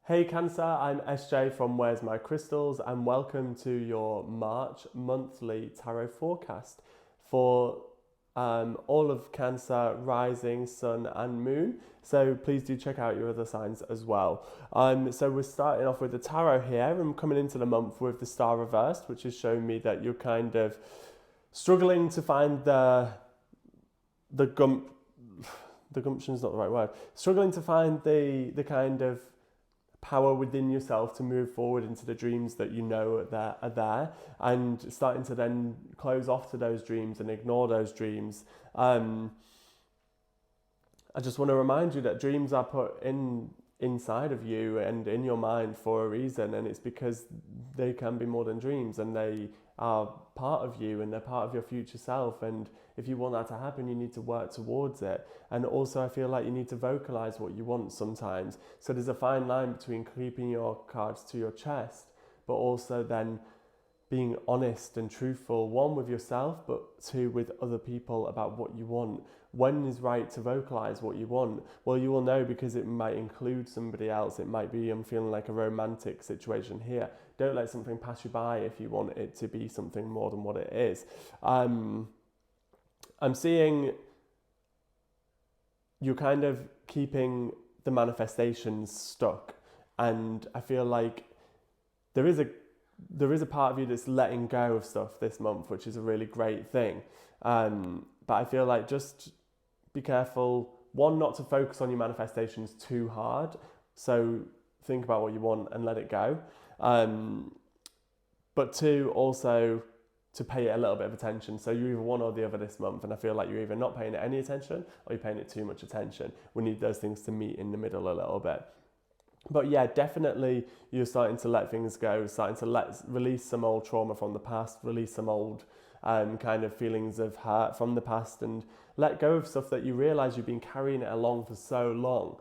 Hey Cancer, I'm SJ from Where's My Crystals and welcome to your March monthly tarot forecast for all of Cancer, Rising, Sun and Moon. So please do check out your other signs as well. So we're starting off with the tarot here. I'm coming into the month with the Star reversed, which is showing me that you're kind of struggling to find the gumption's not the right word. Struggling to find the kind of power within yourself to move forward into the dreams that you know are there, and starting to then close off to those dreams and ignore those dreams. I just want to remind you that dreams are put inside of you and in your mind for a reason, and it's because they can be more than dreams, and they are part of you and they're part of your future self. And if you want that to happen, you need to work towards it. And also I feel like you need to vocalize what you want sometimes. So there's a fine line between keeping your cards to your chest, but also then being honest and truthful, one with yourself, but two with other people about what you want. When is right to vocalize what you want? Well, you will know because it might include somebody else. It might be, I'm feeling like a romantic situation here. Don't let something pass you by if you want it to be something more than what it is. I'm seeing you kind of keeping the manifestations stuck, and I feel like there is a part of you that's letting go of stuff this month, which is a really great thing. But I feel like just be careful, one, not to focus on your manifestations too hard. So think about what you want and let it go. But two, also to pay it a little bit of attention. So you're either one or the other this month, and I feel like you're either not paying it any attention or you're paying it too much attention. We need those things to meet in the middle a little bit. But yeah, definitely you're starting to let things go, starting to release some old trauma from the past, release some old kind of feelings of hurt from the past, and let go of stuff that you realise you've been carrying it along for so long.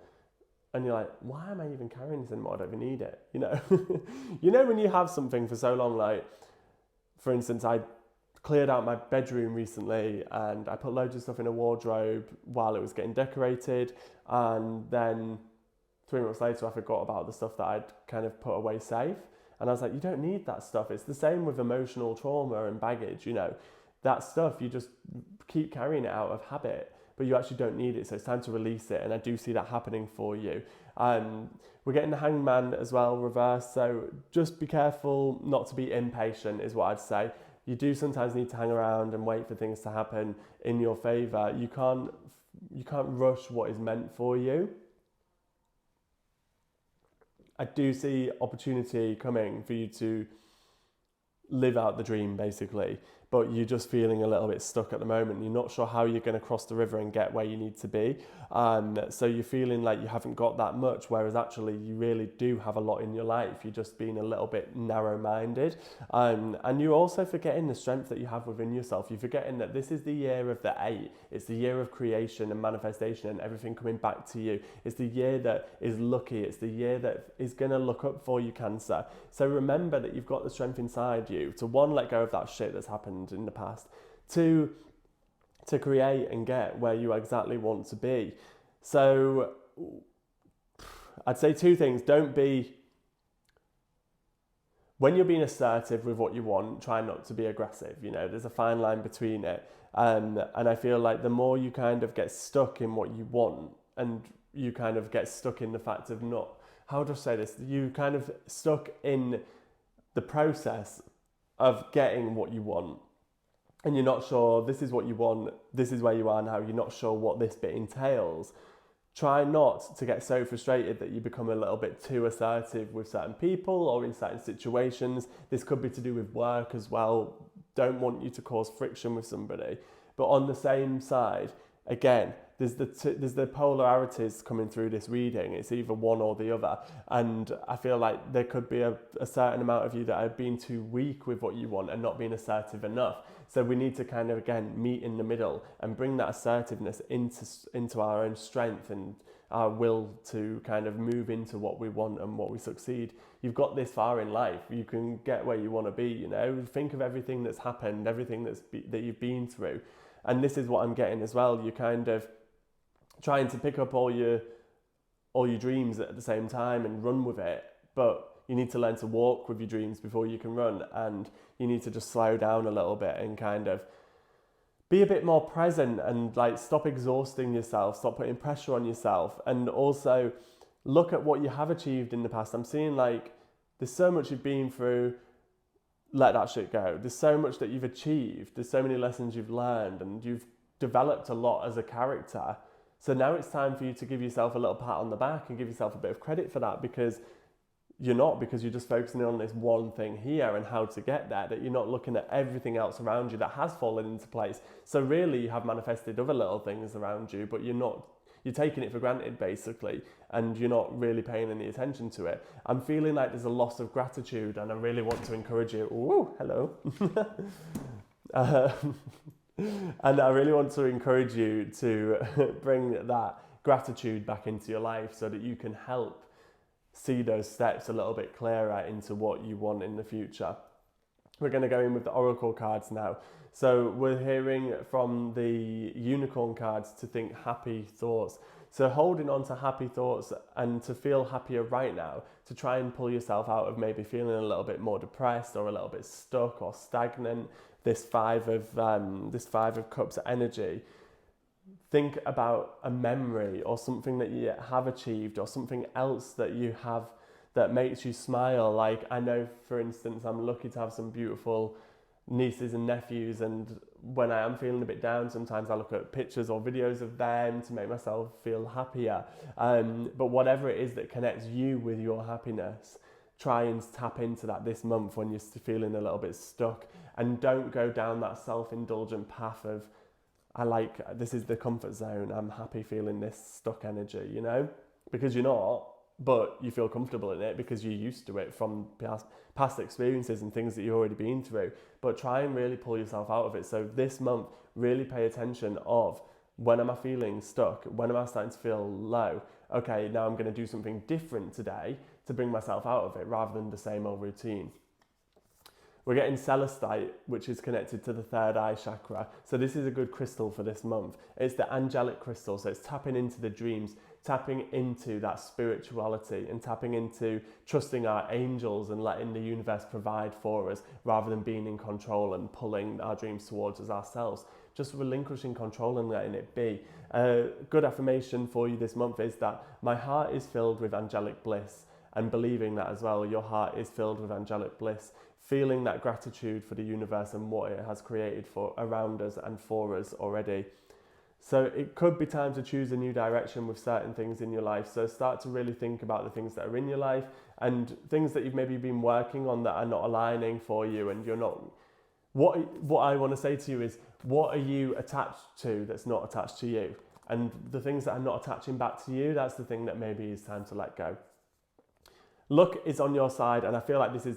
And you're like, why am I even carrying this anymore? I don't even need it, you know? You know, when you have something for so long, like, for instance, I cleared out my bedroom recently and I put loads of stuff in a wardrobe while it was getting decorated, and then 3 months later, I forgot about the stuff that I'd kind of put away safe. And I was like, you don't need that stuff. It's the same with emotional trauma and baggage, you know. That stuff, you just keep carrying it out of habit, but you actually don't need it. So it's time to release it. And I do see that happening for you. We're getting the Hangman as well, reversed. So just be careful not to be impatient is what I'd say. You do sometimes need to hang around and wait for things to happen in your favor. You can't rush what is meant for you. I do see opportunity coming for you to live out the dream, basically, but you're just feeling a little bit stuck at the moment. You're not sure how you're going to cross the river and get where you need to be. So you're feeling like you haven't got that much, whereas actually you really do have a lot in your life. You're just being a little bit narrow-minded. And you're also forgetting the strength that you have within yourself. You're forgetting that this is the year of the 8. It's the year of creation and manifestation and everything coming back to you. It's the year that is lucky. It's the year that is going to look up for you, Cancer. So remember that you've got the strength inside you to, one, let go of that shit that's happened in the past, two, to create and get where you exactly want to be. So I'd say 2 things. When you're being assertive with what you want, try not to be aggressive. You know, there's a fine line between it. And I feel like the more you kind of get stuck in what you want, and you kind of get stuck in the fact of not, how do I say this? You kind of stuck in the process of getting what you want, and you're not sure this is what you want, this is where you are now, you're not sure what this bit entails. Try not to get so frustrated that you become a little bit too assertive with certain people or in certain situations. This could be to do with work as well. Don't want you to cause friction with somebody. But on the same side, again, there's the polarities coming through this reading. It's either one or the other. And I feel like there could be a certain amount of you that are being too weak with what you want and not being assertive enough. So we need to kind of, again, meet in the middle and bring that assertiveness into our own strength and our will to kind of move into what we want and what we succeed. You've got this far in life. You can get where you want to be, you know. Think of everything that's happened, everything that you've been through. And this is what I'm getting as well. You're kind of trying to pick up all all your dreams at the same time and run with it, but you need to learn to walk with your dreams before you can run, and you need to just slow down a little bit and kind of be a bit more present and like stop exhausting yourself, stop putting pressure on yourself, and also look at what you have achieved in the past. I'm seeing like there's so much you've been through, let that shit go. There's so much that you've achieved, there's so many lessons you've learned, and you've developed a lot as a character. So now it's time for you to give yourself a little pat on the back and give yourself a bit of credit for that, because you're just focusing on this one thing here and how to get there, that you're not looking at everything else around you that has fallen into place. So really you have manifested other little things around you, but you're taking it for granted basically, and you're not really paying any attention to it. I'm feeling like there's a loss of gratitude, and I really want to encourage you. Ooh, hello. And I really want to encourage you to bring that gratitude back into your life so that you can help see those steps a little bit clearer into what you want in the future. We're going to go in with the oracle cards now. So we're hearing from the unicorn cards to think happy thoughts. So holding on to happy thoughts and to feel happier right now, to try and pull yourself out of maybe feeling a little bit more depressed or a little bit stuck or stagnant. This five of cups energy. Think about a memory or something that you have achieved or something else that you have that makes you smile. Like, I know, for instance, I'm lucky to have some beautiful nieces and nephews, and when I am feeling a bit down, sometimes I look at pictures or videos of them to make myself feel happier. But whatever it is that connects you with your happiness, try and tap into that this month when you're feeling a little bit stuck, and don't go down that self-indulgent path of, this is the comfort zone, I'm happy feeling this stuck energy, because you're not, but you feel comfortable in it because you're used to it from past experiences and things that you've already been through. But try and really pull yourself out of it. So this month, really pay attention of, when am I feeling stuck? When am I starting to feel low? Okay, now I'm going to do something different today to bring myself out of it rather than the same old routine. We're getting celestite, which is connected to the third eye chakra. So this is a good crystal for this month. It's the angelic crystal. So it's tapping into the dreams, tapping into that spirituality, and tapping into trusting our angels and letting the universe provide for us rather than being in control and pulling our dreams towards us ourselves. Just relinquishing control and letting it be. A good affirmation for you this month is that my heart is filled with angelic bliss, and believing that as well, your heart is filled with angelic bliss. Feeling that gratitude for the universe and what it has created for around us and for us already. So it could be time to choose a new direction with certain things in your life. So start to really think about the things that are in your life and things that you've maybe been working on that are not aligning for you, and you're not. What I want to say to you is, what are you attached to that's not attached to you? And the things that are not attaching back to you, that's the thing that maybe is time to let go. Luck is on your side, and I feel like this is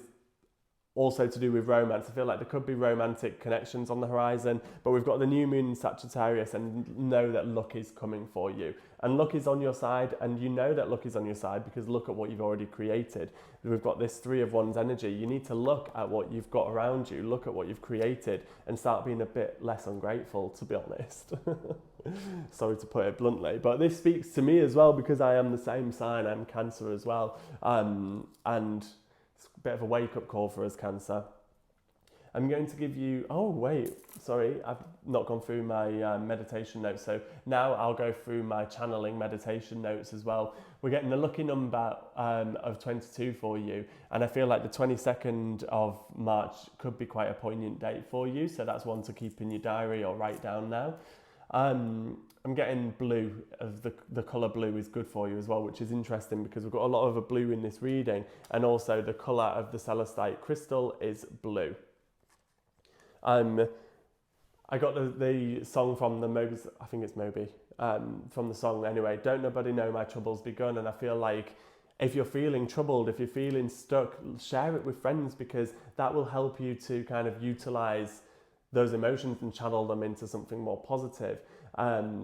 also to do with romance. I feel like there could be romantic connections on the horizon, but we've got the new moon in Sagittarius, and know that luck is coming for you. And luck is on your side, and you know that luck is on your side because look at what you've already created. We've got this 3 of Wands energy. You need to look at what you've got around you, look at what you've created, and start being a bit less ungrateful, to be honest. Sorry to put it bluntly, but this speaks to me as well because I am the same sign. I'm Cancer as well, and it's a bit of a wake-up call for us, Cancer. I'm going to give you, I've not gone through my meditation notes, so now I'll go through my channeling meditation notes as well. We're getting a lucky number of 22 for you, and I feel like the 22nd of March could be quite a poignant date for you, so that's one to keep in your diary or write down now. I'm getting blue, of the colour blue is good for you as well, which is interesting because we've got a lot of a blue in this reading, and also the colour of the celestite crystal is blue. I got the song from the Moby, I think it's Moby, from the song anyway, Don't Nobody Know My Trouble's Begun, and I feel like if you're feeling troubled, if you're feeling stuck, share it with friends because that will help you to kind of utilise those emotions and channel them into something more positive.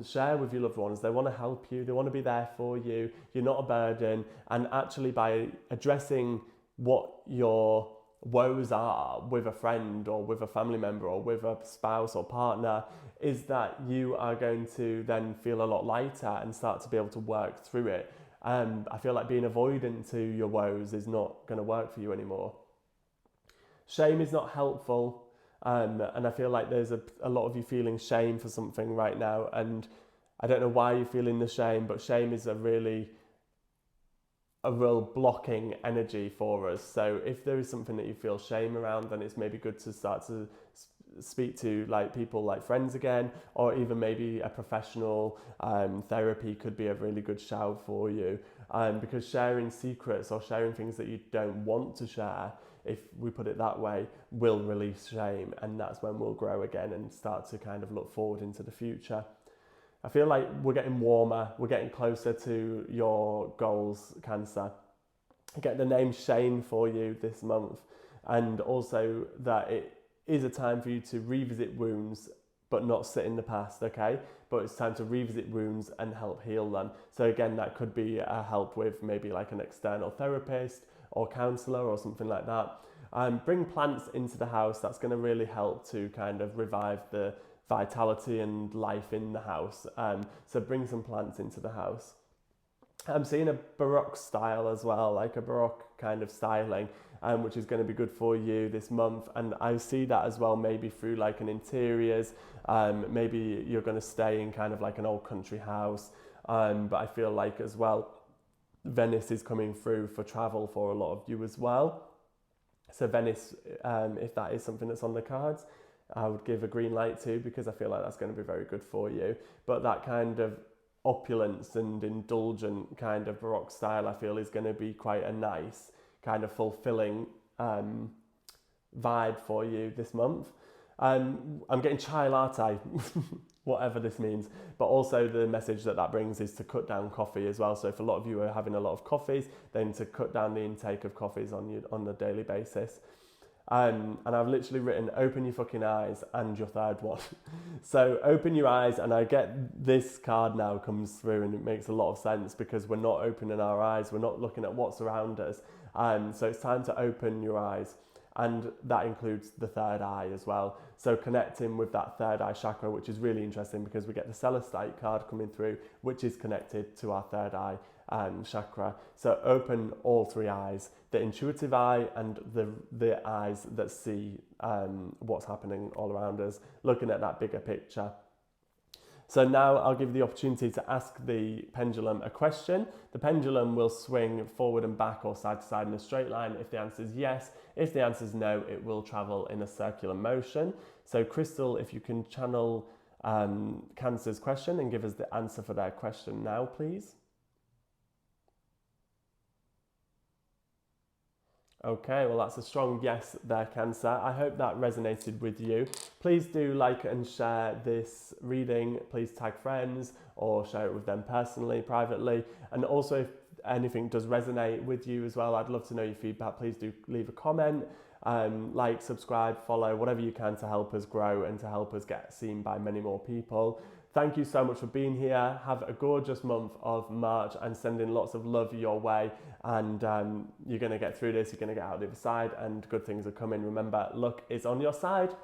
Share with your loved ones. They want to help you, they want to be there for you, you're not a burden, and actually by addressing what your woes are with a friend or with a family member or with a spouse or partner, is that you are going to then feel a lot lighter and start to be able to work through it. I feel like being avoidant to your woes is not going to work for you anymore. Shame is not helpful. And I feel like there's a lot of you feeling shame for something right now. And I don't know why you're feeling the shame, but shame is a real blocking energy for us. So if there is something that you feel shame around, then it's maybe good to start to speak to like people like friends again, or even maybe a professional. Therapy could be a really good shout for you, because sharing secrets or sharing things that you don't want to share, if we put it that way, will release shame, and that's when we'll grow again and start to kind of look forward into the future. I feel like we're getting warmer, we're getting closer to your goals, Cancer. Get the name Shane for you this month, and also that it is a time for you to revisit wounds but not sit in the past, okay? But it's time to revisit wounds and help heal them. So again, that could be a help with maybe like an external therapist or counsellor or something like that. Bring plants into the house. That's going to really help to kind of revive the vitality and life in the house. So bring some plants into the house. I'm seeing a Baroque style as well, like a Baroque kind of styling, which is going to be good for you this month. And I see that as well, maybe through like an interiors. Maybe you're going to stay in kind of like an old country house. But I feel like as well, Venice is coming through for travel for a lot of you as well. So Venice, if that is something that's on the cards, I would give a green light to, because I feel like that's going to be very good for you. But that kind of opulence and indulgent kind of Baroque style, I feel, is going to be quite a nice kind of fulfilling vibe for you this month. I'm getting chai latte, whatever this means, but also the message that brings is to cut down coffee as well. So if a lot of you are having a lot of coffees, then to cut down the intake of coffees on a daily basis. And I've literally written, open your fucking eyes, and your third one. So open your eyes, and I get this card now comes through, and it makes a lot of sense, because we're not opening our eyes, we're not looking at what's around us. So it's time to open your eyes, and that includes the third eye as well. So connecting with that third eye chakra, which is really interesting, because we get the Celestite card coming through, which is connected to our third eye chakra. So open all three eyes, the intuitive eye and the eyes that see what's happening all around us, looking at that bigger picture. So now I'll give you the opportunity to ask the pendulum a question. The pendulum will swing forward and back or side to side in a straight line if the answer is yes. If the answer is no, it will travel in a circular motion. So Crystal, if you can channel Cancer's question and give us the answer for their question now, please. Okay, well that's a strong yes there, Cancer. I hope that resonated with you. Please do like and share this reading. Please tag friends or share it with them personally, privately. And also if anything does resonate with you as well, I'd love to know your feedback. Please do leave a comment, like, subscribe, follow, whatever you can to help us grow and to help us get seen by many more people. Thank you so much for being here. Have a gorgeous month of March, and sending lots of love your way. And you're going to get through this. You're going to get out the other side, and good things are coming. Remember, luck is on your side.